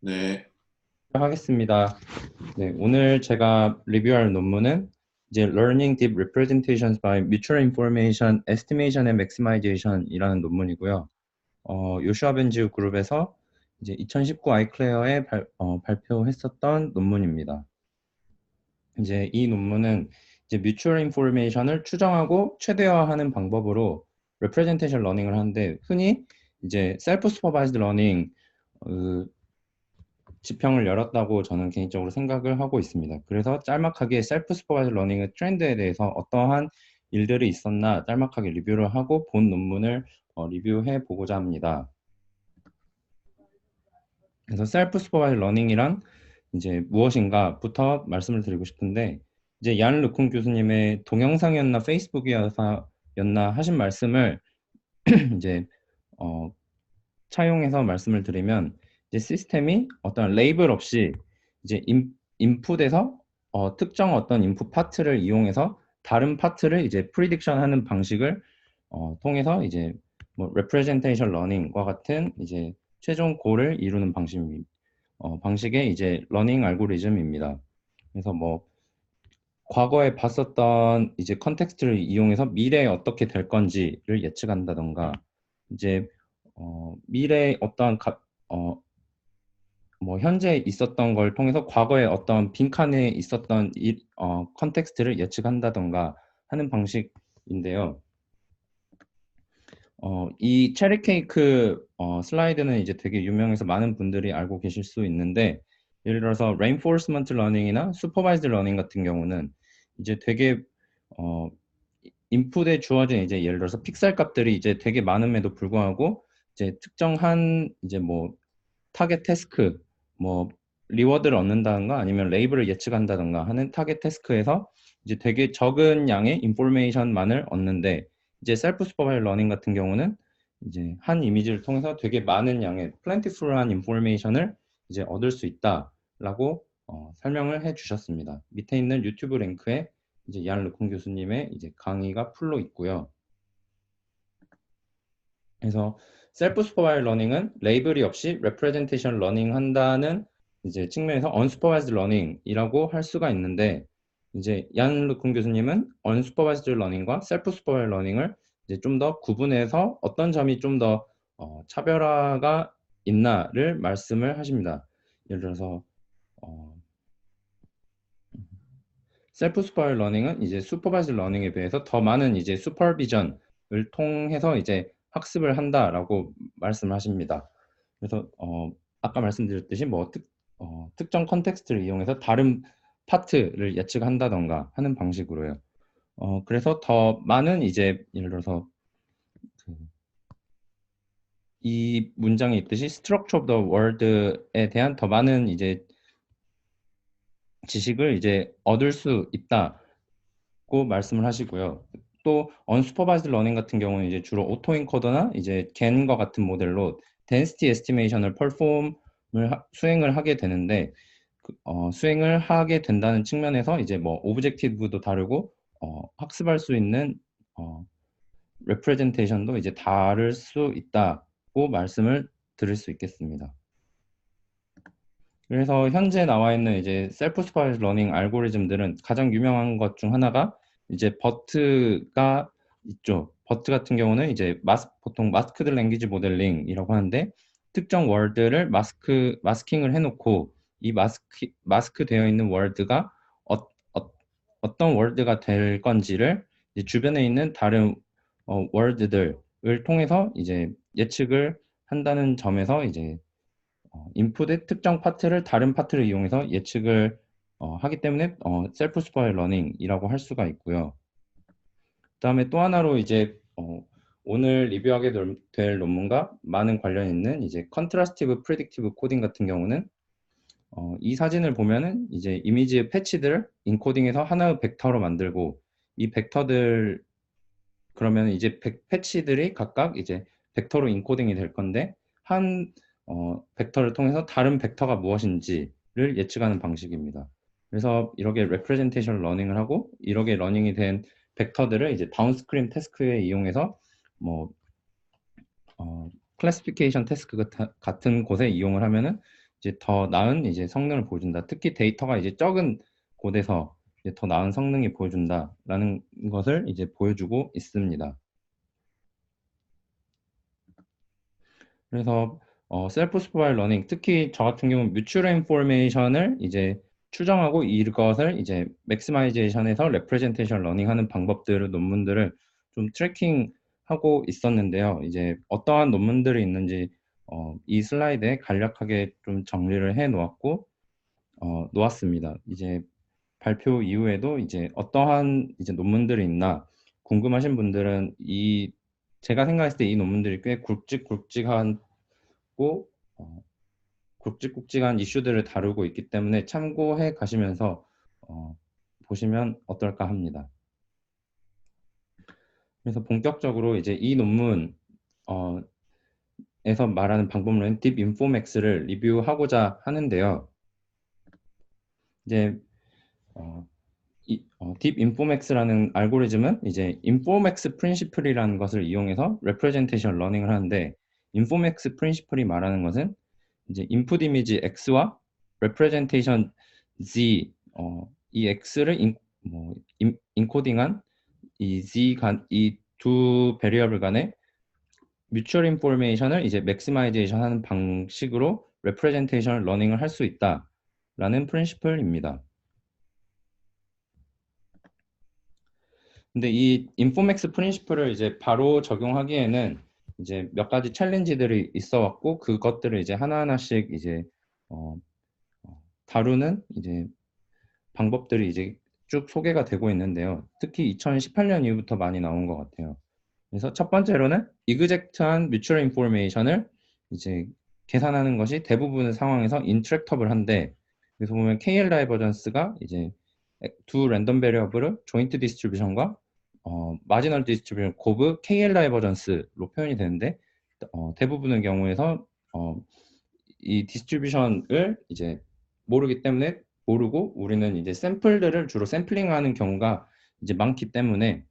네, 하겠습니다. 네, 오늘 제가 리뷰할 논문은 이제 Learning Deep Representations by Mutual Information Estimation and Maximization 이라는 논문이고요. 요슈아 벤지우 그룹에서 이제 2019 아이클레어에 발표했었던 논문입니다. 이제 이 논문은 이제 Mutual Information을 추정하고 최대화하는 방법으로 Representation Learning을 하는데 흔히 이제 Self Supervised Learning 지평을 열었다고 저는 개인적으로 생각을 하고 있습니다. 그래서 짤막하게 셀프 슈퍼바이저 러닝의 트렌드에 대해서 어떠한 일들이 있었나 짤막하게 리뷰를 하고 본 논문을 리뷰해 보고자 합니다. 그래서 셀프 슈퍼바이저 러닝이란 이제 무엇인가부터 말씀을 드리고 싶은데 이제 얀 르쿵 교수님의 동영상이었나 페이스북이었나 하신 말씀을 이제 어, 차용해서 말씀을 드리면 이제 시스템이 어떤 레이블 없이 이제 인풋에서 특정 어떤 인풋 파트를 이용해서 다른 파트를 이제 프리딕션 하는 방식을 통해서 이제 뭐 representation learning과 같은 이제 최종 고를 이루는 방식의 이제 러닝 알고리즘입니다. 그래서 뭐 과거에 봤었던 이제 컨텍스트를 이용해서 미래에 어떻게 될 건지를 예측한다던가 이제 미래에 어떠한 뭐 현재 있었던 걸 통해서 과거에 어떤 빈칸에 있었던 컨텍스트를 예측한다던가 하는 방식인데요. 이 체리 케이크 슬라이드는 이제 되게 유명해서 많은 분들이 알고 계실 수 있는데 예를 들어서 reinforcement learning이나 supervised learning 같은 경우는 이제 되게 어, 인풋에 주어진 이제 예를 들어서 픽셀 값들이 이제 되게 많음에도 불구하고 이제 특정한 이제 뭐 타겟 태스크, 뭐 리워드를 얻는다든가 아니면 레이블을 예측한다든가 하는 타겟 태스크에서 이제 되게 적은 양의 인포메이션만을 얻는데 이제 셀프 슈퍼바이저 러닝 같은 경우는 이제 한 이미지를 통해서 되게 많은 양의 플랜티풀한 인포메이션을 이제 얻을 수 있다라고 설명을 해 주셨습니다. 밑에 있는 유튜브 링크에 이제 얀 르콩 교수님의 이제 강의가 풀로 있고요. 그래서 셀프 슈퍼바이즈 러닝은 레이블이 없이 레프레젠테이션 러닝 한다는 이제 측면에서 언슈퍼바이즈드 러닝이라고 할 수가 있는데 이제 얀 루쿤 교수님은 언슈퍼바이즈드 러닝과 셀프 슈퍼바이즈 러닝을 이제 좀 더 구분해서 어떤 점이 좀 더 차별화가 있나를 말씀을 하십니다. 예를 들어서 어, 셀프 슈퍼바이즈 러닝은 이제 슈퍼바이즈 러닝에 비해서 더 많은 이제 슈퍼비전을 통해서 이제 학습을 한다라고 말씀을 하십니다. 그래서 아까 말씀드렸듯이 뭐 특정 컨텍스트를 이용해서 다른 파트를 예측한다던가 하는 방식으로요. 그래서 더 많은 이제 예를 들어서 그 이 문장에 있듯이 structure of the word에 대한 더 많은 이제 지식을 이제 얻을 수 있다고 말씀을 하시고요. 또 unsupervised learning 같은 경우는 이제 주로 오토인코더나 이제 겐과 같은 모델로 density estimation을 수행을 하게 되는데 수행을 하게 된다는 측면에서 이제 뭐 오브젝티브도 다르고 학습할 수 있는 어, 레프레젠테이션도 이제 다를 수 있다고 말씀을 드릴 수 있겠습니다. 그래서 현재 나와 있는 이제 셀프 슈퍼바이즈 러닝 알고리즘들은 가장 유명한 것 중 하나가 이제 버트가 있죠. 버트 같은 경우는 이제 보통 마스크드 랭귀지 모델링이라고 하는데 특정 월드를 마스킹을 해놓고 이 마스크 되어 있는 월드가 어떤 월드가 될 건지를 이제 주변에 있는 다른 월드들을 통해서 이제 예측을 한다는 점에서 이제 인풋의 특정 파트를 다른 파트를 이용해서 예측을 하기 때문에 셀프 슈퍼바이저 러닝이라고 할 수가 있고요. 그다음에 또 하나로 이제 오늘 리뷰하게 될 논문과 많은 관련 있는 이제 컨트라스티브 프리딕티브 코딩 같은 경우는 이 사진을 보면은 이제 이미지의 패치들을 인코딩해서 하나의 벡터로 만들고 이 벡터들 그러면 이제 패치들이 각각 이제 벡터로 인코딩이 될 건데 한 벡터를 통해서 다른 벡터가 무엇인지를 예측하는 방식입니다. 그래서 이렇게 레프레젠테이션 러닝을 하고 이렇게 러닝이 된 벡터들을 이제 다운스트림 태스크에 이용해서 뭐 클래시피케이션 태스크 같은 곳에 이용을 하면은 이제 더 나은 이제 성능을 보여준다. 특히 데이터가 이제 적은 곳에서 이제 더 나은 성능이 보여준다라는 것을 이제 보여주고 있습니다. 그래서 셀프 슈퍼바이즈 러닝, 특히 저 같은 경우는 뮤추얼 인포메이션을 이제 추정하고 이것을 이제 맥시마이제이션에서 레프레젠테이션 러닝하는 방법들을 논문들을 좀 트래킹하고 있었는데요. 이제 어떠한 논문들이 있는지 이 슬라이드에 간략하게 좀 정리를 해 놓았습니다. 이제 발표 이후에도 이제 어떠한 이제 논문들이 있나 궁금하신 분들은 제가 생각했을 때 이 논문들이 꽤 굵직굵직하고 굵직굵직한 이슈들을 다루고 있기 때문에 참고해 가시면서 보시면 어떨까 합니다. 그래서 본격적으로 이제 이 논문 에서 말하는 방법론 딥 인포맥스를 리뷰하고자 하는데요. 이제 딥 인포맥스라는 알고리즘은 이제 인포맥스 프린시플이라는 것을 이용해서 레프레젠테이션 러닝을 하는데, 인포맥스 프린시플이 말하는 것은 이제 인풋 이미지 X와 레프레젠테이션 Z, 이 X를 인코딩한 이 Z 이 두 베리어블 간의 뮤추얼 인포메이션을 이제 맥시마이제이션 하는 방식으로 레프레젠테이션 러닝을 할 수 있다라는 프린시플입니다. 근데 이 인포맥스 프린시플을 이제 바로 적용하기에는 이제 몇 가지 챌린지들이 있어 왔고, 그것들을 이제 하나하나씩 이제 다루는 이제 방법들이 이제 쭉 소개가 되고 있는데요. 특히 2018년 이후부터 많이 나온 것 같아요. 그래서 첫 번째로는 이그젝트한 뮤추얼 인포메이션을 이제 계산하는 것이 대부분의 상황에서 인트랙터블한데, 그래서 보면 KL 다이버전스가 이제 두 랜덤 베리어블을 조인트 디스트리뷰션과 마지널 디스트리뷰션 곱의 KL 다이버전스로 표현이 되는데, 대부분의 경우에서 이 디스트리뷰션을 이제 모르기 때문에 모르고 우리는 이제 샘플들을 주로 샘플링하는 경우가 이제 많기 때문에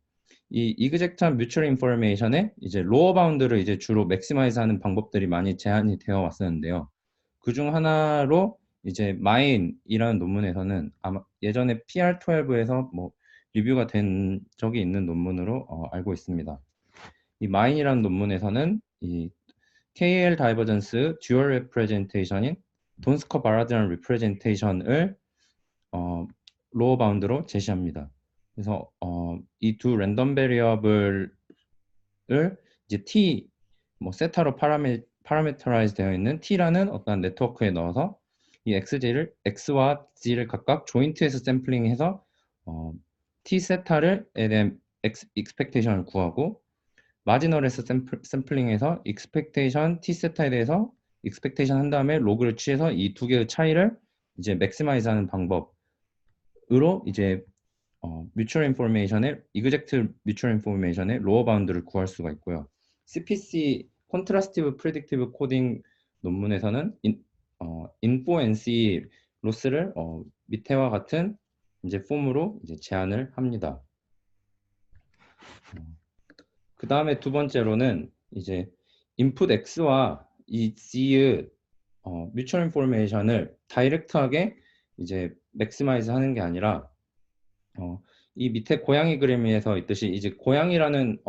이 이그젝트한 뮤추얼 인포메이션의 이제 로어 바운드를 이제 주로 맥시마이즈하는 방법들이 많이 제한이 되어 왔었는데요. 그중 하나로 이제 마인이라는 논문에서는 아마 예전에 PR12에서 뭐 리뷰가 된 적이 있는 논문으로 알고 있습니다. 이 마인이라는 논문에서는 이 KL 다이버전스 듀얼 레프레젠테이션인 돈스커 바라드란 리프레젠테이션을 로어 바운드로 제시합니다. 그래서 이 두 랜덤 베리어블을 이제 T 뭐 세타로 파라메터라이즈 되어 있는 T라는 어떤 네트워크에 넣어서 이 X와 Z를 각각 조인트에서 샘플링해서 T 세타를 에 대한 익스펙테이션을 구하고, 마지널에서 샘플링해서 익스펙테이션 T 세타에 대해서 익스펙테이션 한 다음에 로그를 취해서 이 두 개의 차이를 이제 맥시마이즈 하는 방법으로 이제 뮤추얼 인포메이션의 이그젝트 뮤추얼 인포메이션의 로어 바운드를 구할 수가 있고요. CPC 컨트라스티브 프리딕티브 코딩 논문에서는 인포 NC 로스를 밑에와 같은 이제 폼으로 이제 제안을 합니다. 그 다음에 두 번째로는 이제 인풋 X와 이 Z의 뮤추얼 인포메이션을 다이렉트하게 이제 맥시마이즈 하는 게 아니라 이 밑에 고양이 그림에서 있듯이 이제 고양이라는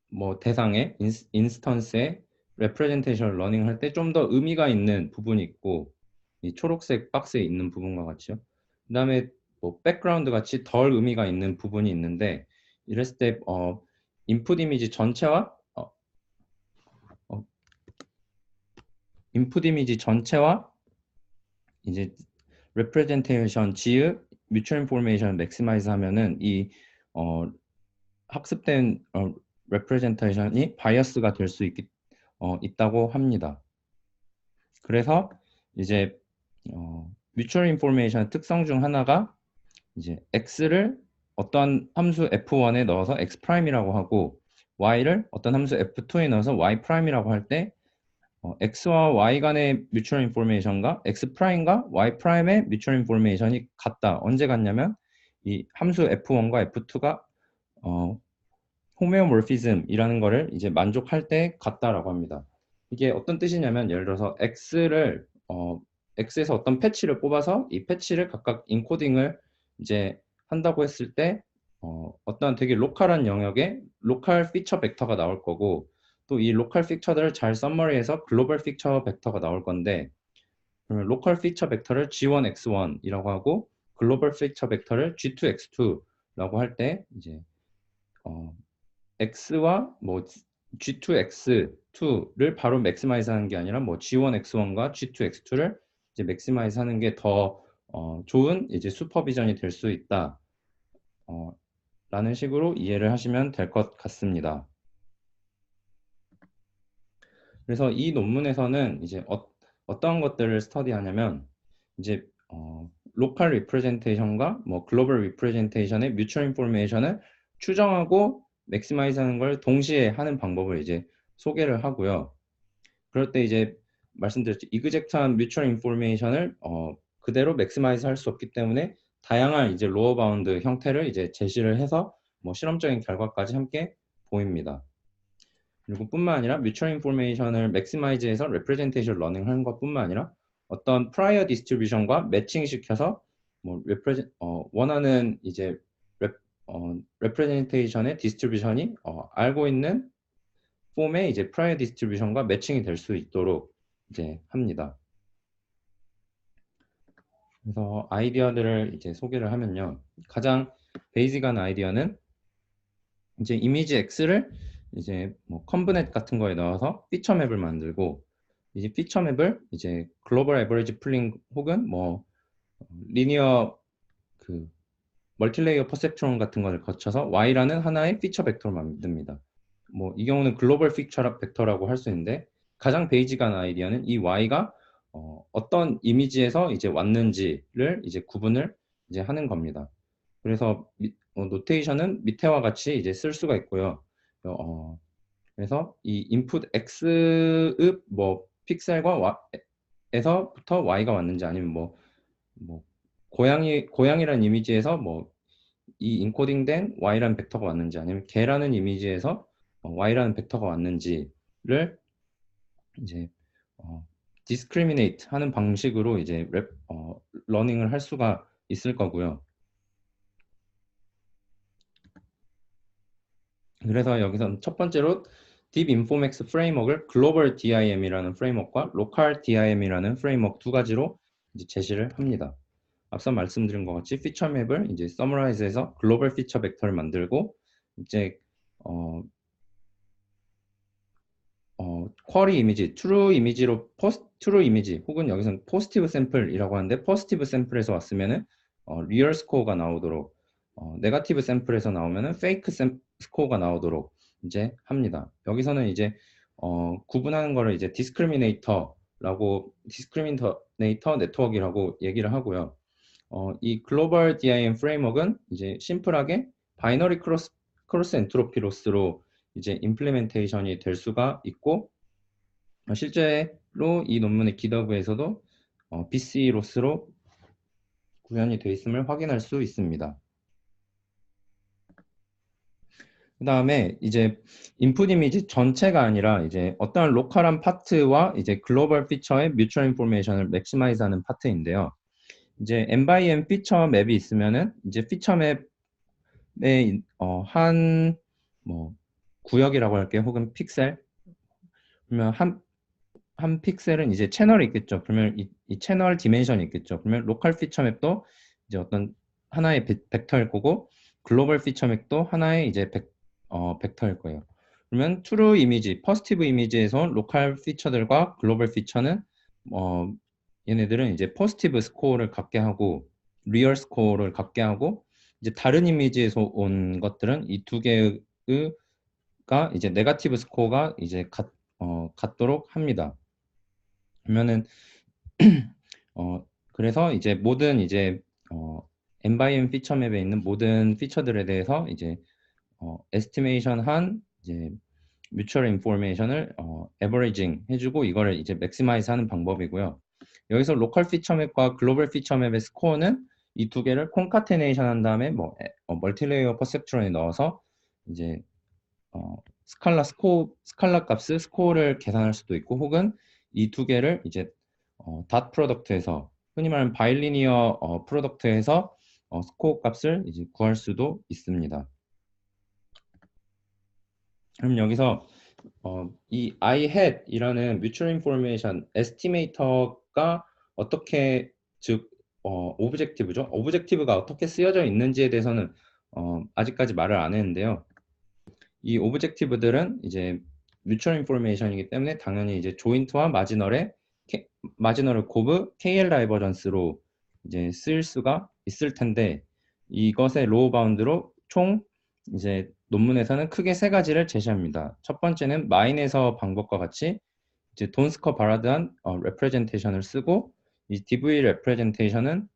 뭐 대상의 인스턴스의 레프레젠테이션 러닝 할 때 좀 더 의미가 있는 부분이 있고, 이 초록색 박스에 있는 부분과 같이요. 그 다음에 뭐 백그라운드 같이 덜 의미가 있는 부분이 있는데, 이랬을 때 인풋 이미지 전체와 인풋 이미지 전체와 이제 레프레젠테이션 G의 뮤추얼 인포메이션을 맥시마이즈 하면은 이 학습된 레프레젠테이션이 바이어스가 될 수 있다고 합니다. 그래서 이제 뮤추얼 인포메이션의 특성 중 하나가 이제 x를 어떤 함수 f1에 넣어서 x 프라임이라고 하고, y를 어떤 함수 f2에 넣어서 y 프라임이라고 할 때 x와 y 간의 뮤추얼 인포메이션과 x 프라임과 y 프라임의 뮤추얼 인포메이션이 같다. 언제 같냐면 이 함수 f1과 f2가 호메오모피즘이라는 거를 이제 만족할 때 같다라고 합니다. 이게 어떤 뜻이냐면 예를 들어서 X에서 어떤 패치를 뽑아서 이 패치를 각각 인코딩을 이제 한다고 했을 때 어떤 되게 로컬한 영역에 로컬 피처 벡터가 나올 거고 또 이 로컬 피처들을 잘 서머리해서 글로벌 피처 벡터가 나올 건데 그러면 로컬 피처 벡터를 G1, X1이라고 하고 글로벌 피처 벡터를 G2, X2라고 할 때 이제 X와 뭐 G2, X2를 바로 맥시마이즈 하는 게 아니라 뭐 G1, X1과 G2, X2를 이제 맥시마이즈 하는 게 더 좋은 이제 슈퍼비전이 될 수 있다. 라는 식으로 이해를 하시면 될 것 같습니다. 그래서 이 논문에서는 이제 어떤 것들을 스터디하냐면 이제 로컬 리프레젠테이션과 뭐 글로벌 리프레젠테이션의 뮤추얼 인포메이션을 추정하고 맥시마이즈 하는 걸 동시에 하는 방법을 이제 소개를 하고요. 그럴 때 이제 말씀드렸죠. 이그젝트한 뮤추얼 인포메이션을 그대로 맥시마이즈 할 수 없기 때문에 다양한 이제 로어 바운드 형태를 이제 제시를 해서 뭐 실험적인 결과까지 함께 보입니다. 그리고 뿐만 아니라 뮤추얼 인포메이션을 맥시마이즈해서 레프레젠테이션 러닝 하는 것뿐만 아니라 어떤 프라이어 디스트리뷰션과 매칭시켜서 뭐 원하는 이제 레프레젠테이션의 디스트리뷰션이 알고 있는 폼의 이제 프라이어 디스트리뷰션과 매칭이 될 수 있도록 이제 합니다. 그래서 아이디어들을 이제 소개를 하면요. 가장 베이직한 아이디어는 이제 이미지 X를 이제 뭐 컨브넷 같은 거에 넣어서 피처 맵을 만들고 이제 피처 맵을 이제 글로벌 에버리지 풀링 혹은 뭐 리니어 그 멀티레이어 퍼셉트론 같은 것을 거쳐서 Y라는 하나의 피처 벡터를 만듭니다. 뭐 이 경우는 글로벌 피처 벡터라고 할 수 있는데 가장 베이직한 아이디어는 이 Y가 어떤 이미지에서 이제 왔는지를 이제 구분을 이제 하는 겁니다. 그래서 노테이션은 밑에와 같이 이제 쓸 수가 있고요. 그래서 이 input x의 뭐 픽셀과 에서부터 y가 왔는지 아니면 뭐 고양이라는 이미지에서 뭐 이 인코딩된 y라는 벡터가 왔는지 아니면 개라는 이미지에서 y라는 벡터가 왔는지를 이제 discriminate 하는 방식으로 이제 러닝을 할 수가 있을 거고요. 그래서 여기서 첫 번째로 Deep Informex 프레임워크를 Global DIM이라는 프레임워크와 Local DIM이라는 프레임워크 두 가지로 이제 제시를 합니다. 앞서 말씀드린 것 같이 피처 맵을 이제 서머라이즈해서 글로벌 피처 벡터를 만들고 이제 쿼리 이미지, 트루 이미지로 트루 이미지 혹은 여기서는 포지티브 샘플이라고 하는데 포지티브 샘플에서 왔으면은 리얼 스코어가 나오도록 네거티브 샘플에서 나오면은 페이크 스코어가 나오도록 이제 합니다. 여기서는 이제 구분하는 거를 이제 디스크리미네이터 네트워크라고 얘기를 하고요. 이 글로벌 DIM 프레임워크는 이제 심플하게 바이너리 크로스 엔트로피 로스로 이제 임플리멘테이션이 될 수가 있고 실제로 이 논문의 기더브에서도 BC 로스로 구현이 되어 있음을 확인할 수 있습니다. 그 다음에 이제 인풋 이미지 전체가 아니라 이제 어떤 로컬한 파트와 이제 글로벌 피처의 뮤추얼 인포메이션을 맥시마이즈하는 파트인데요. 이제 M by M 피처 맵이 있으면은 이제 피처 맵의 한 뭐 구역이라고 할게요. 혹은 픽셀. 그러면 한 픽셀은 이제 채널이 있겠죠. 그러면 이 채널 디멘션이 있겠죠. 그러면 로컬 피처 맵도 이제 어떤 하나의 벡터일 거고 글로벌 피처 맵도 하나의 이제 벡터일 거예요. 그러면 트루 이미지, 퍼스티브 이미지에서 로컬 피처들과 글로벌 피처는 얘네들은 이제 포지티브 스코어를 갖게 하고 리얼 스코어를 갖게 하고 이제 다른 이미지에서 온 것들은 이 두 개가 이제 네거티브 스코어가 이제 같도록 합니다. 그러면은 그래서 이제 모든 이제 M/M 피처 맵에 있는 모든 피처들에 대해서 이제 에스티메이션 한 이제 뮤추얼 인포메이션을 에버리징 해주고 이거를 이제 맥시마이즈 하는 방법이고요. 여기서 로컬 피처 맵과 글로벌 피처 맵의 스코어는 이 두 개를 콘카테네이션 한 다음에 뭐 멀티레이어 퍼셉트론에 넣어서 이제 스칼라 값을 스코어를 계산할 수도 있고, 혹은 이 두 개를 이제 닷 프로덕트에서, 흔히 말하는 바이리니어 프로덕트에서 스코어 값을 이제 구할 수도 있습니다. 그럼 여기서 이 IHAT이라는 Mutual Information Estimator가 어떻게, 즉 오브젝티브죠. 오브젝티브가 어떻게 쓰여져 있는지에 대해서는 아직까지 말을 안 했는데요. 이 오브젝티브들은 이제 뮤추얼 인포메이션이기 때문에 당연히 이제 조인트와 마지너를 곱의 KL 다이버전스로 이제 쓸 수가 있을 텐데, 이것의 로우 바운드로 총 이제 논문에서는 크게 세 가지를 제시합니다. 첫 번째는 마인에서 방법과 같이 이제 돈스커 바라드한 레프레젠테이션을 쓰고, 이 DV 레프레젠테이션은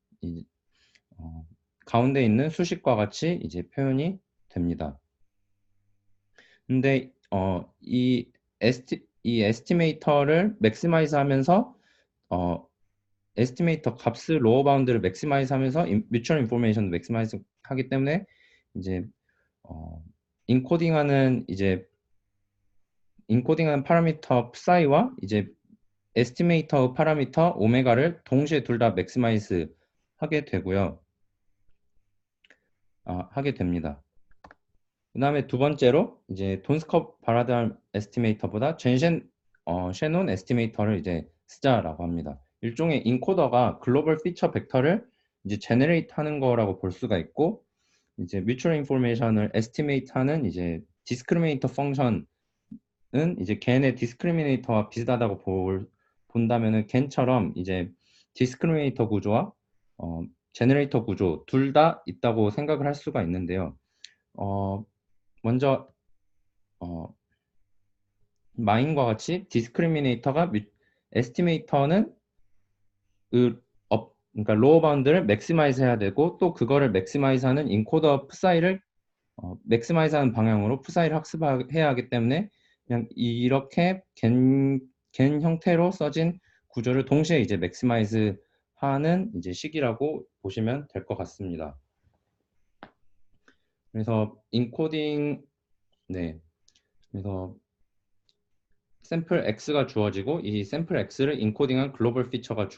가운데 있는 수식과 같이 이제 표현이 됩니다. 근데 이 에스티메이터를 맥시마이즈 하면서 에스티메이터 값을 로어 바운드를 맥시마이즈 하면서 뮤추얼 인포메이션도 맥시마이즈 하기 때문에 이제 인코딩하는 파라미터 psi와 이제 에스티메이터 파라미터 오메가를 동시에 둘 다 맥시마이즈 하게 되고요. 하게 됩니다. 그 다음에 두 번째로 이제 돈스커 바라드 에스티메이터보다 셰논 에스티메이터를 이제 쓰자라고 합니다. 일종의 인코더가 글로벌 피처 벡터를 이제 제너레이트 하는 거라고 볼 수가 있고, 이제 뮤추얼 인포메이션을 에스티메이트 하는 이제 디스크리미네이터 펑션은 이제 걔네 디스크리미네이터와 비슷하다고 본다면은 걔처럼 이제 디스크리미네이터 구조와 제너레이터 구조 둘 다 있다고 생각을 할 수가 있는데요. 먼저 마인과 같이 디스크리미네이터가 에스티메이터는 그러니까 로어 바운드를 맥시마이즈 해야 되고, 또 그거를 맥시마이즈 하는 인코더 푸사이를 맥시마이즈 하는 방향으로 푸사이를 학습해야 하기 때문에 그냥 이렇게 겐 형태로 써진 구조를 동시에 이제 맥시마이즈 하는 이제 식이라고 보시면 될 것 같습니다. 그래서 인코딩, 네. 그래서 샘플 X가 주어지고, 이 샘플 X를 인코딩한 글로벌 피처가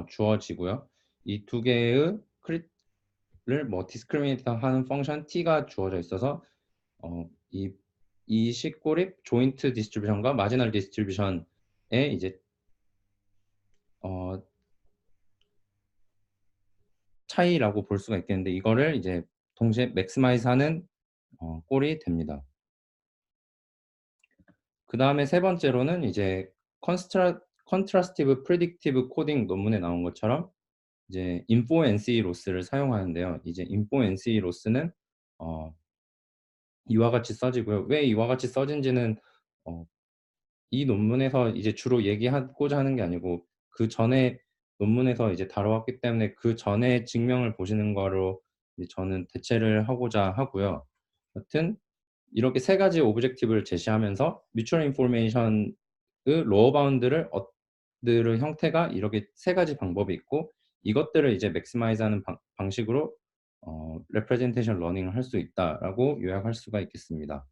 주어지고요. 이 두 개의 크릿을 디스크리미네이트 하는 펑션 T가 주어져 있어서 이 식고립 조인트 디스트리뷰션과 마지널 디스트리뷰션의 이제 차이라고 볼 수가 있겠는데, 이거를 이제 동시에 맥시마이즈 하는 꼴이 됩니다. 그 다음에 세 번째로는 이제 컨트라스티브 프리딕티브 코딩 논문에 나온 것처럼 이제 인포 NC 로스를 사용하는데요. 이제 인포 NC 로스는 이와 같이 써지고요. 왜 이와 같이 써진지는 이 논문에서 이제 주로 얘기하고자 하는 게 아니고, 그 전에 논문에서 이제 다뤄왔기 때문에 그 전에 증명을 보시는 거로 이제 저는 대체를 하고자 하고요. 여튼 이렇게 세 가지 오브젝티브를 제시하면서 뮤추얼 인포메이션의 로어 바운드를 얻는 형태가 이렇게 세 가지 방법이 있고, 이것들을 이제 맥시마이즈하는 방식으로 레프레젠테이션 러닝을 할 수 있다라고 요약할 수가 있겠습니다.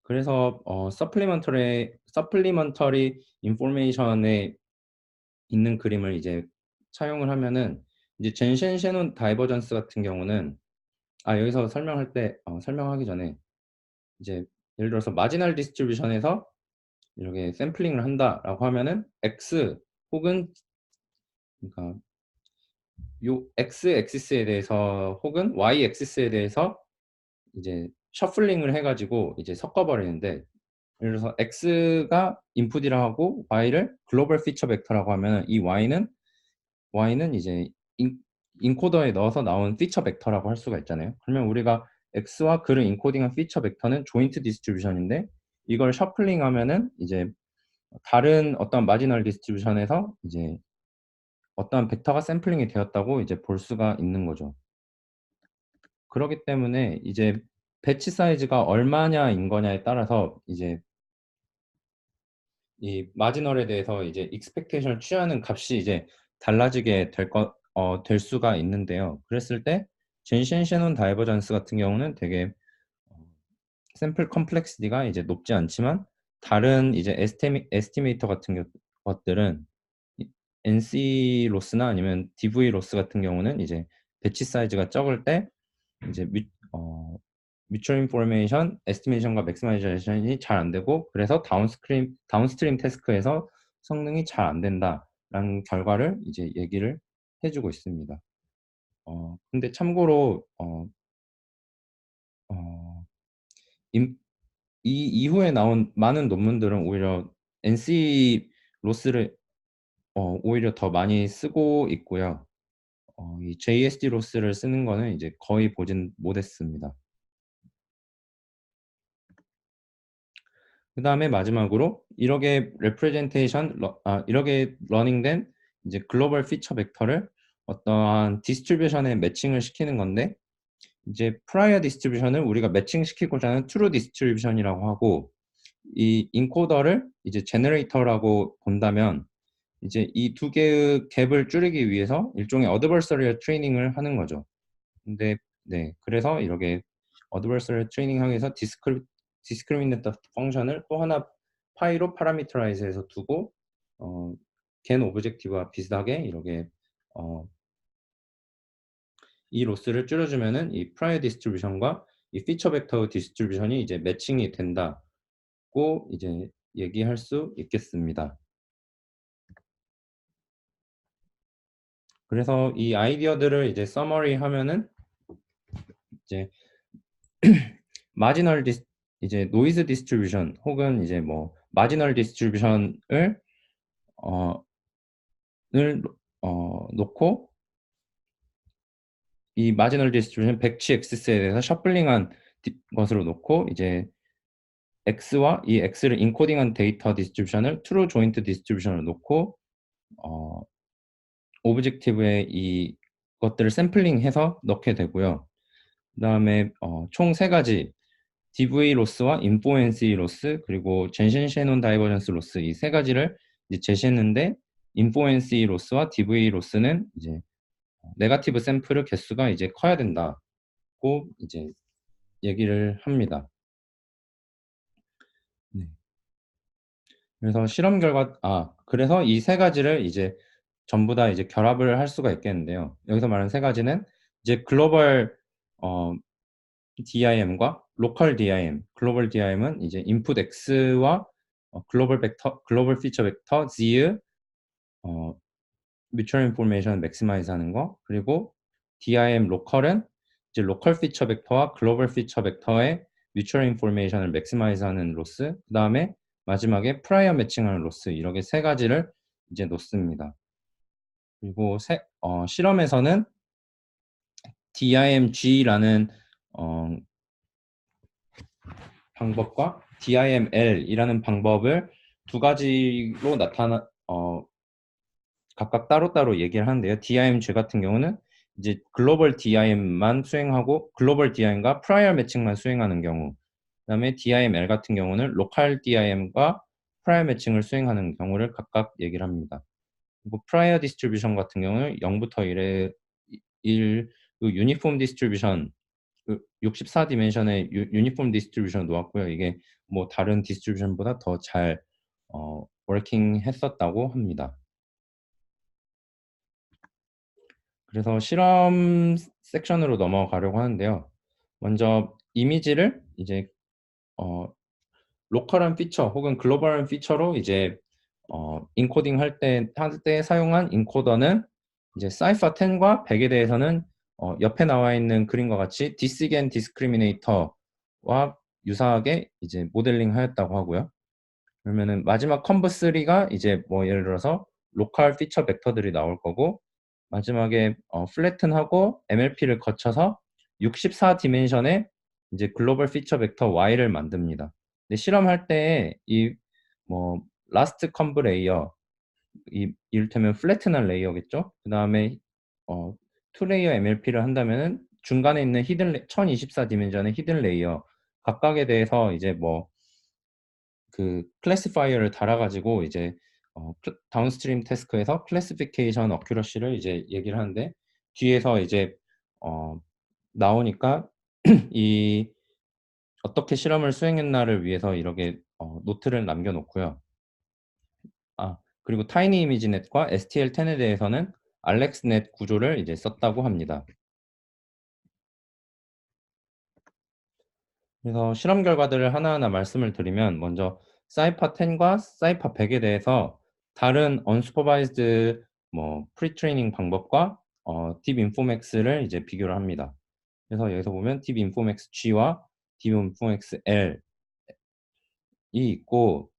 그래서 서플리먼터리 인포메이션에 있는 그림을 이제 차용을 하면은, 이제 젠션 셰논 다이버전스 같은 경우는 여기서 설명하기 전에 이제 예를 들어서 마지널 디스트리뷰션에서 이렇게 샘플링을 한다라고 하면은 X 혹은, 그러니까 요 X 엑시스에 대해서 혹은 Y 엑시스에 대해서 이제 셔플링을 해가지고 이제 섞어버리는데, 예를 들어서 X가 인풋이라 하고 Y를 글로벌 피처 벡터라고 하면 이 Y는 이제 인코더에 넣어서 나온 피처 벡터라고 할 수가 있잖아요. 그러면 우리가 X와 그를 인코딩한 피처 벡터는 조인트 디스트리뷰션인데, 이걸 셔플링 하면은 이제 다른 어떤 마지널 디스트리뷰션에서 이제 어떠한 벡터가 샘플링이 되었다고 이제 볼 수가 있는 거죠. 그렇기 때문에 이제 배치 사이즈가 얼마냐인 거냐에 따라서 이제 이 마지널에 대해서 이제 익스펙테이션을 취하는 값이 이제 달라지게 될 수가 있는데요. 그랬을 때 젠션 셰논 다이버전스 같은 경우는 되게 샘플 컴플렉시티가 이제 높지 않지만 다른 이제 에스티메이터 같은 것들은 NC 로스나 아니면 DV 로스 같은 경우는 이제 배치 사이즈가 적을 때 이제 뮤추얼 인포메이션 에스티메이션과 맥시마이제이션이 잘 안 되고 그래서 다운스트림 태스크에서 성능이 잘 안 된다라는 결과를 이제 얘기를 해주고 있습니다. 근데 참고로 어, 이 이후에 나온 많은 논문들은 오히려 NC 로스를 오히려 더 많이 쓰고 있고요. 이 JSD 로스를 쓰는 거는 이제 거의 보진 못했습니다. 그 다음에 마지막으로 1억의 러닝된 이제 글로벌 피처 벡터를 어떠한 디스트리뷰션에 매칭을 시키는 건데 이제 프라이어 디스트리뷰션을 우리가 매칭시키고자 하는 트루 디스트리뷰션이라고 하고 이 인코더를 이제 제너레이터라고 본다면 이제 이 두 개의 갭을 줄이기 위해서 일종의 어드버서리얼 트레이닝을 하는 거죠. 근데 네, 그래서 이렇게 어드버서리얼 트레이닝 하기 위해서 디스크리미네이터 펑션을 또 하나 파이로 파라미터라이즈해서 두고 겐 오브젝티브와 비슷하게 이렇게 이 로스를 줄여주면은 이 프라이어 디스트리뷰션과 이 피처 벡터 디스트리뷰션이 이제 매칭이 된다고 이제 얘기할 수 있겠습니다. 그래서 이 아이디어들을 이제 서머리 하면은 이제 마지널 이제 노이즈 디스트리뷰션 혹은 이제 뭐 마지널 디스트리뷰션을 놓고 이 마지널 디스트리뷰션 백치 엑시스에 대해서 셔플링한 것으로 놓고 이제 x와 이 x를 인코딩한 데이터 디스트리뷰션을 트루 조인트 디스트리뷰션을 놓고 오브젝티브에 이 것들을 샘플링해서 넣게 되고요. 그 다음에 총 3가지 DV 로스와 인포엔시 로스 그리고 젠신 셰논 다이버전스 로스 이 3가지를 이제 제시했는데 인포엔시 로스와 DV 로스는 이제 네거티브 샘플의 개수가 이제 커야 된다고 이제 얘기를 합니다. 네. 그래서 실험 결과 그래서 이 3가지를 이제 전부 다 이제 결합을 할 수가 있겠는데요. 여기서 말하는 3가지는 이제 글로벌 DIM과 로컬 DIM. 글로벌 DIM은 이제 인풋 X와 글로벌 피처 벡터 Z의 뮤추얼 인포메이션 맥시마이즈 하는 거. 그리고 DIM 로컬은 이제 로컬 피처 벡터와 글로벌 피처 벡터의 뮤추얼 인포메이션을 맥시마이즈 하는 로스. 그다음에 마지막에 프라이어 매칭하는 로스. 이렇게 3가지를 이제 놓습니다. 그리고 실험에서는 DIMG라는 방법과 DIML이라는 방법을 2가지로 각각 따로따로 얘기를 하는데요. DIMG 같은 경우는 이제 글로벌 DIM만 수행하고 글로벌 DIM과 프라이어 매칭만 수행하는 경우, 그다음에 DIML 같은 경우는 로컬 DIM과 프라이어 매칭을 수행하는 경우를 각각 얘기를 합니다. 그리고 프라이어 디스트리뷰션 같은 경우는 0부터 1의 1, 유니폼 디스트리뷰션 64 디멘션의 유니폼 디스트리뷰션 놓았고요. 이게 뭐 다른 디스트리뷰션보다 더 잘 워킹 했었다고 합니다. 그래서 실험 섹션으로 넘어가려고 하는데요. 먼저 이미지를 이제 로컬한 피처 혹은 글로벌한 피처로 이제 인코딩 할 때 사용한 인코더는 이제 사이파 10과 100에 대해서는 옆에 나와 있는 그림과 같이 디스겐 디스크리미네이터와 유사하게 이제 모델링 하였다고 하고요. 그러면은 마지막 컨브 3가 이제 뭐 예를 들어서 로컬 피처 벡터들이 나올 거고 마지막에 플래튼하고 MLP를 거쳐서 64 디멘션의 이제 글로벌 피처 벡터 Y를 만듭니다. 근데 실험할 때 이 뭐 라스트 컨브 레이어 이를테면 플래튼한 레이어겠죠. 그 다음에 투 레이어 MLP를 한다면은 중간에 있는 1024 디멘션의 히든 레이어 각각에 대해서 이제 뭐 그 클래시파이어를 달아가지고 이제 다운스트림 태스크에서 클래시피케이션 어큐러시를 이제 얘기를 하는데 뒤에서 이제 나오니까 이 어떻게 실험을 수행했나를 위해서 이렇게 노트를 남겨 놓고요. 그리고 타이니 이미지넷과 STL10에 대해서는 알렉스넷 구조를 이제 썼다고 합니다. 그래서 실험 결과들을 하나하나 말씀을 드리면 먼저 사이파 10과 사이파 100에 대해서 다른 언슈퍼바이즈드 프리트레이닝 방법과 딥인포맥스를 이제 비교를 합니다. 그래서 여기서 보면 딥인포맥스 G와 딥인포맥스 L이 있고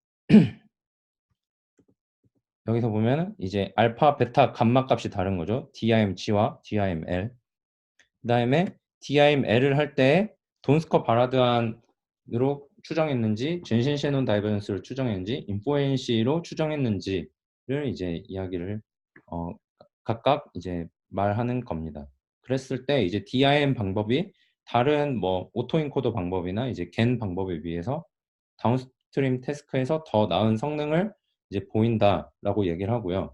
여기서 보면은 이제 알파, 베타, 감마 값이 다른 거죠. DIM-G와 DIM-L. 그다음에 DIM-L을 할 때 돈스커 바라드안으로 추정했는지, 젠신 셰논 다이버전스로 추정했는지, 인포엔시로 추정했는지를 이제 이야기를 어 각각 이제 말하는 겁니다. 그랬을 때 이제 DIM 방법이 다른 오토인코더 방법이나 이제 겐 방법에 비해서 다운스트림 태스크에서 더 나은 성능을 이제 보인다라고 얘기를 하고요.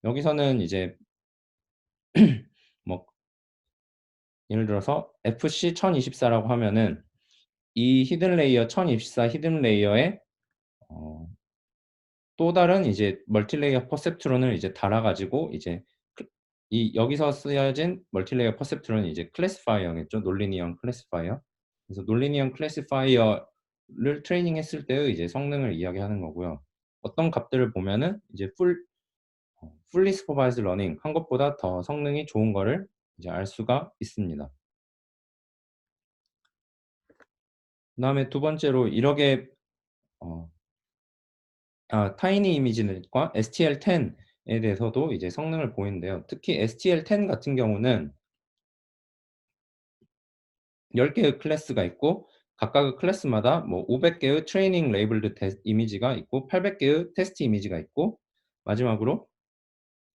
여기서는 이제 뭐 예를 들어서 FC 1024라고 하면은 이 히든 레이어 1024 히든 레이어에 어 또 다른 이제 멀티레이어 퍼셉트론을 이제 달아 가지고 이제 이 여기서 쓰여진 멀티레이어 퍼셉트론이 이제 클래시파이어겠죠. 논리니언 클래시파이어. 그래서 논리니언 클래시파이어를 트레이닝했을 때의 이제 성능을 이야기하는 거고요. 어떤 값들을 보면은 이제 fully supervised learning 한 것보다 더 성능이 좋은 거를 이제 알 수가 있습니다. 그다음에 두 번째로 이렇게 어 타이니 이미지넷과 STL10에 대해서도 이제 성능을 보이는데요. 특히 STL10 같은 경우는 10 개의 클래스가 있고 각각의 클래스마다 500 개의 트레이닝 레이블드 이미지가 있고 800 개의 테스트 이미지가 있고 마지막으로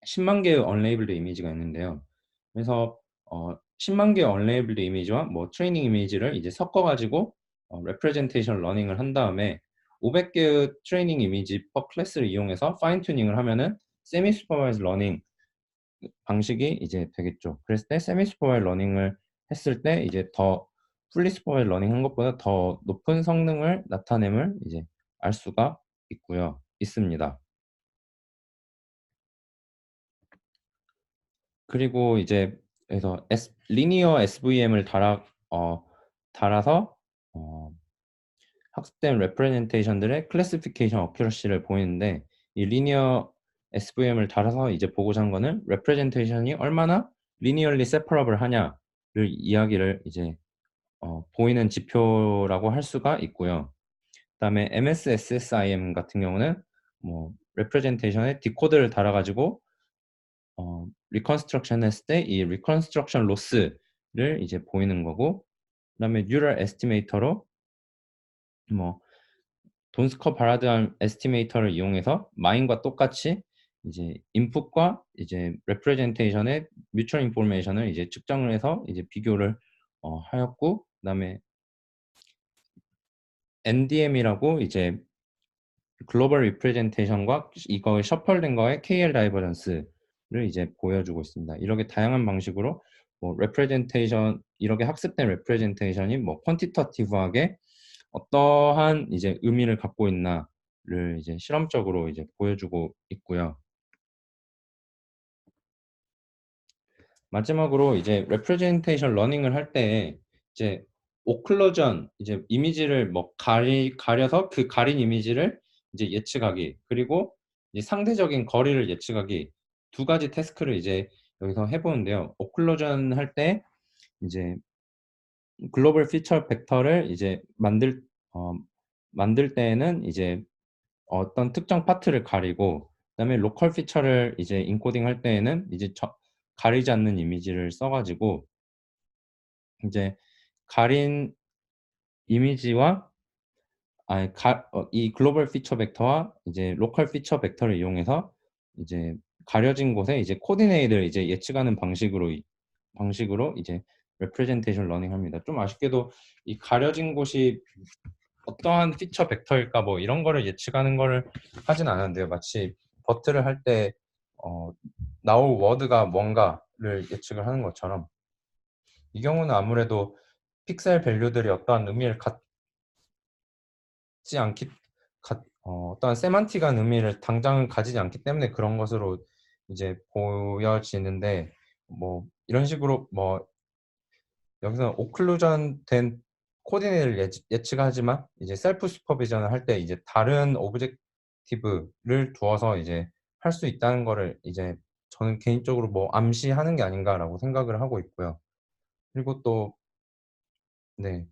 10만 개의 언레이블드 이미지가 있는데요. 그래서 10만 개의 언레이블드 이미지와 트레이닝 이미지를 이제 섞어 가지고 레프레젠테이션 러닝을 한 다음에 500 개의 트레이닝 이미지 퍼 클래스를 이용해서 파인 튜닝을 하면은 세미 슈퍼바이즈드 러닝 방식이 이제 되겠죠. 그랬을 때 세미 슈퍼바이즈드 러닝을 했을 때 이제 더 풀리 슈퍼바이즈드 러닝 한 것보다 더 높은 성능을 나타냄을 이제 알 수가 있습니다. 그리고 이제 그래서 리니어 SVM을 달아서 어 학습된 레프레젠테이션들의 클래시피케이션 어큐러시를 보이는데 이 리니어 SVM을 달아서 이제 보고자 한 거는 레프레젠테이션이 얼마나 리니얼리 세퍼러블 하냐를 이야기를 이제 보이는 지표라고 할 수가 있고요. 그다음에 MSSSIM 같은 경우는 레프레젠테이션에 디코드를 달아 가지고 리컨스트럭션 했을 때 이 리컨스트럭션 로스를 이제 보이는 거고 그다음에 뉴럴 에스티메이터로 뭐 돈스커 바라드안 에스티메이터를 이용해서 마인과 똑같이 이제 인풋과 이제 레프레젠테이션의 뮤추얼 인포메이션을 이제 측정을 해서 이제 비교를 하였고 그다음에 NDM이라고 이제 글로벌 리프레젠테이션과 이거의 셔플된 거의 KL 다이버전스를 이제 보여주고 있습니다. 이렇게 다양한 방식으로 레프레젠테이션 이렇게 학습된 레프레젠테이션이 퀀티터티브하게 어떠한 이제 의미를 갖고 있나를 이제 실험적으로 이제 보여주고 있고요. 마지막으로 이제 representation learning을 할 때 이제 오클루전 이제 이미지를 가려서 그 가린 이미지를 이제 예측하기 그리고 이제 상대적인 거리를 예측하기 두 가지 태스크를 이제 여기서 해 보는데요. 오클루전 할 때 이제 글로벌 피처 벡터를 이제 어 만들 때에는 이제 어떤 특정 파트를 가리고 그다음에 로컬 피처를 이제 인코딩 할 때에는 이제 가리지 않는 이미지를 써 가지고 인제 가린 이미지와 이 글로벌 피처 벡터와 이제 로컬 피처 벡터를 이용해서 이제 가려진 곳에 이제 코디네이트를 이제 예측하는 방식으로 이제 representation learning 합니다. 좀 아쉽게도 이 가려진 곳이 어떠한 피처 벡터일까 이런 거를 예측하는 거를 하진 않았는데요. 마치 버트를 할 때 나올 워드가 뭔가를 예측을 하는 것처럼 이 경우는 아무래도 픽셀 밸류들이 어떠한 의미를 같지 않기 어떠한 세만틱한 의미를 당장은 가지지 않기 때문에 그런 것으로 이제 보여지는데 뭐 이런 식으로 뭐 여기서 오클루전 된 코디네이트를 예측하지만 이제 셀프 슈퍼비전을 할 때 이제 다른 오브젝티브를 두어서 이제 할 수 있다는 거를 이제 저는 개인적으로 뭐 암시하는 게 아닌가라고 생각을 하고 있고요. 그리고 또 네.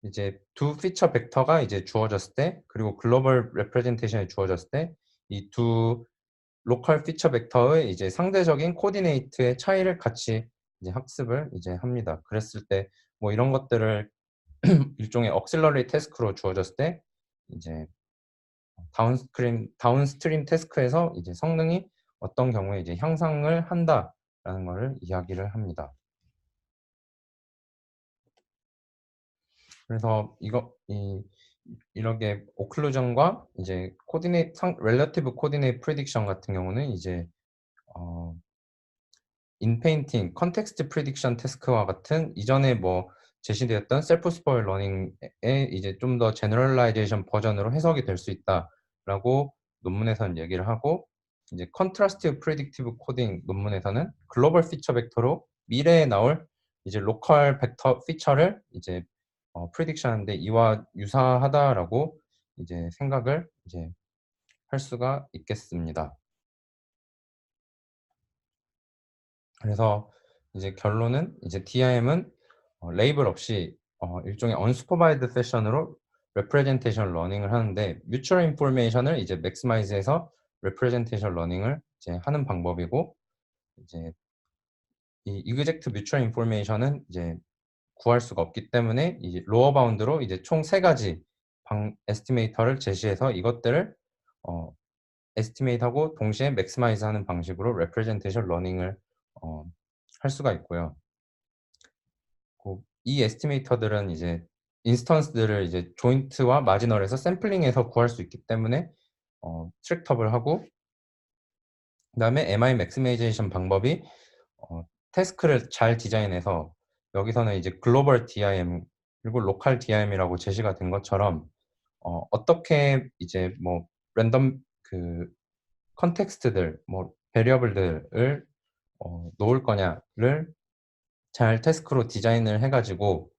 이제 두 피처 벡터가 이제 주어졌을 때 그리고 글로벌 레프레젠테이션이 주어졌을 때 이 두 로컬 피처 벡터의 이제 상대적인 코디네이트의 차이를 같이 이제 학습을 이제 합니다. 그랬을 때 뭐 이런 것들을 일종의 억실러리 태스크로 주어졌을 때 이제 다운스트림 태스크에서 이제 성능이 어떤 경우에 이제 향상을 한다라는 거를 이야기를 합니다. 그래서 이렇게 오클루전과 이제 렐러티브 코디네이트 프리딕션 같은 경우는 이제 어 인페인팅, 컨텍스트 프리딕션 태스크와 같은 이전에 뭐 제시되었던 셀프 스포일 러닝의 이제 좀 더 제너럴라이제이션 버전으로 해석이 될 수 있다라고 논문에서는 얘기를 하고 이제 컨트라스티브 프리딕티브 코딩 논문에서는 글로벌 피처 벡터로 미래에 나올 이제 로컬 벡터 피처를 이제 프리딕션 하는데 이와 유사하다라고 이제 생각을 이제 할 수가 있겠습니다. 그래서 이제 결론은 이제 DRM은 레이블 없이 일종의 언슈퍼바이드 세션으로 레프레젠테이션 러닝을 하는데 뮤추얼 인포메이션을 이제 맥시마이즈해서 레프레젠테이션 러닝을 이제 하는 방법이고 이제 이 이그젝트 뮤추얼 인포메이션은 이제 구할 수가 없기 때문에 이 로어 바운드로 이제 총 세 가지 에스티메이터를 제시해서 이것들을 에스티메이트하고 동시에 맥시마이즈하는 방식으로 레프레젠테이션 러닝을 할 수가 있고요. 이 에스티메이터들은 이제 인스턴스들을 이제 조인트와 마지널에서 샘플링해서 구할 수 있기 때문에 트랙터블 하고 그다음에 MI 맥시마이제이션 방법이 태스크를 잘 디자인해서 여기서는 이제 글로벌 DIM 그리고 로컬 DIM이라고 제시가 된 것처럼 어떻게 이제 뭐 랜덤 그 컨텍스트들 뭐 베리어블들을 놓을 거냐를 잘 태스크로 디자인을 해 가지고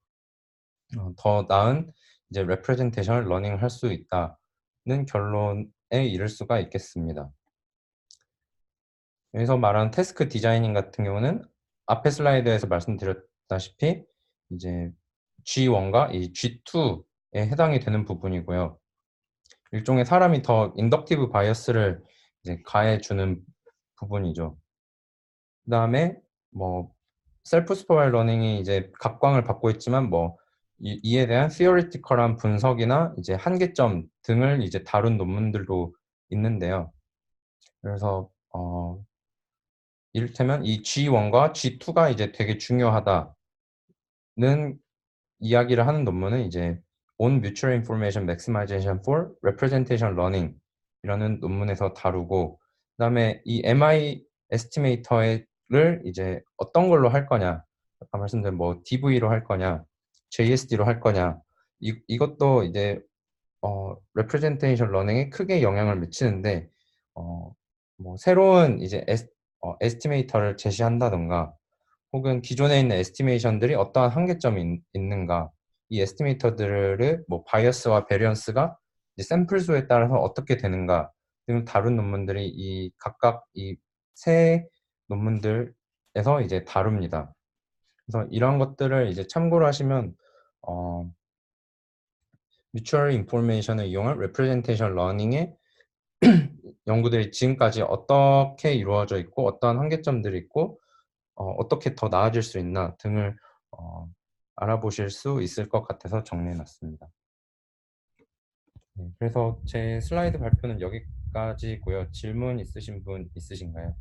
더 나은 이제 레프레젠테이션을 러닝을 할 수 있다는 결론에 이를 수가 있겠습니다. 여기서 말하는 태스크 디자이닝 같은 경우는 앞에 슬라이드에서 말씀드렸다시피 이제 G1과 이 G2에 해당이 되는 부분이고요. 일종의 사람이 더 인덕티브 바이어스를 이제 가해주는 부분이죠. 그다음에 뭐 셀프 슈퍼바이즈 러닝이 이제 각광을 받고 있지만 뭐 이에 대한 theoretical한 분석이나 이제 한계점 등을 이제 다룬 논문들도 있는데요. 그래서 이를테면 이 G1과 G2가 이제 되게 중요하다는 이야기를 하는 논문은 이제 On Mutual Information Maximization for Representation Learning 이라는 논문에서 다루고 그다음에 이 MI 에스티메이터를 이제 어떤 걸로 할 거냐 아까 말씀드린 뭐 DV로 할 거냐 JSD로 할 거냐 이것도 이제 Representation Learning에 크게 영향을 미치는데 뭐 새로운 이제 에스티메이터를 제시한다던가 혹은 기존에 있는 에스티메이션들이 어떠한 한계점이 있는가 이 에스티메이터들의 뭐 바이어스와 베리언스가 샘플 수에 따라서 어떻게 되는가 등을 다룬 논문들이 이 각각 이 세 논문들에서 이제 다룹니다. 그래서 이런 것들을 이제 참고를 하시면 뮤추얼 인포메이션을 이용한 레프레젠테이션 러닝의 연구들이 지금까지 어떻게 이루어져 있고 어떠한 한계점들이 있고 어떻게 더 나아질 수 있나 등을 알아보실 수 있을 것 같아서 정리해 놨습니다. 네, 그래서 제 슬라이드 발표는 여기까지고요. 질문 있으신 분 있으신가요?